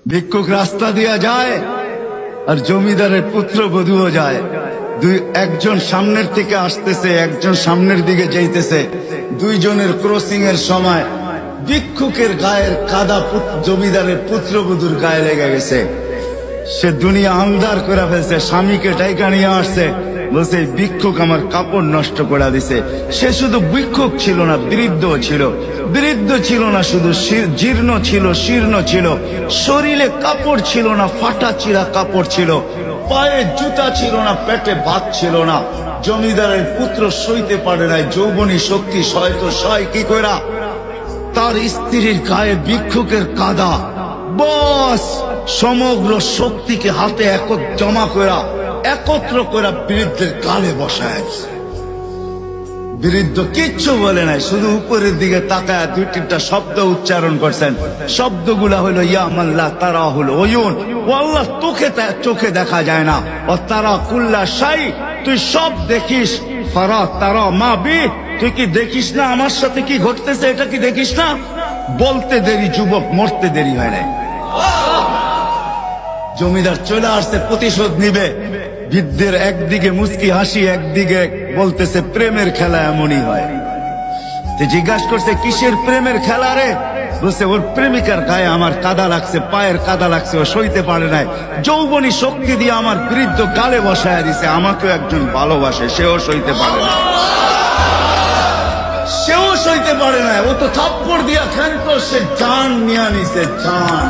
ভিক্ষুক রাস্তা দিয়া যায় আর জমিদারের পুত্রবধূও যায়। একজন সামনের থেকে আসতেছে, একজন সামনের দিকে যাইতেছে। দুইজনের ক্রসিং এর সময় ভিক্ষুকের গায়ের কাদা জমিদারের পুত্রবধূর গায়ে লেগে গেছে। সে দুনিয়া আন্ধার করে ফেলছে, স্বামীকে ডাইকা নিয়ে আসছে, বলছে ভিক্ষুক আমার কাপড় নষ্ট করে দিছে। সে শুধু ভিক্ষুক ছিল না, বৃদ্ধ ছিল। বৃদ্ধ ছিল না শুধু, জীর্ণ ছিল, শীর্ণ ছিল। শরীরে কাপড় ছিল না, ফাটা চিরা কাপড় ছিল। পায়ে জুতা ছিল না, পেটে ভাত ছিল না। জমিদারের পুত্র সইতে পারে নাই, যৌবনী শক্তি সয় তো সয় কি কইরা। তার স্ত্রীর গায়ে ভিক্ষুকের কাদা, বস সমগ্র শক্তিকে হাতে জমা করা, একত্র করা বৃদ্ধের গালে বসায়। বৃদ্ধ কিচ্ছু বলে নাই, শুধু উপরের দিকে তাকায় দুই তিনটা শব্দ উচ্চারণ করছেন। শব্দগুলা হলো ইয়া মাল্লাহ তারা হলো ওয়ুন, ও আল্লাহ তোকে চোখে দেখা যায় না। ও তারা কুল্লা শাই, তুই সব দেখিস। ফারা তারা মা বি, তুই কি দেখিস না আমার সাথে কি ঘটতেছে, এটা কি দেখিস না? বলতে দেরি যুবক, মরতে দেরি হয় নাই। জমিদার চলে আসছে, প্রতিশোধ নিবে। বৃদ্ধের একদিকে মুস্কি হাসি, একদিকে বলতেছে প্রেমের খেলা এমনই হয়। জিজ্ঞাসা করছে কিসের প্রেমের খেলা রে? বলছে ওর প্রেমিকার গায়ে আমার কাদা লাগছে, পায়ের কাদা লাগছে, ও সইতে পারে নাই। যৌবনী শক্তি দিয়ে আমার বৃদ্ধ গালে বসায় দিছে। আমাকেও একজন ভালোবাসে, সেও সইতে পারে না, সেও সইতে পারে না। ও তো থাপ্পড় দিয়া খেলতো, সে জান নিয়ে নিছে, জান।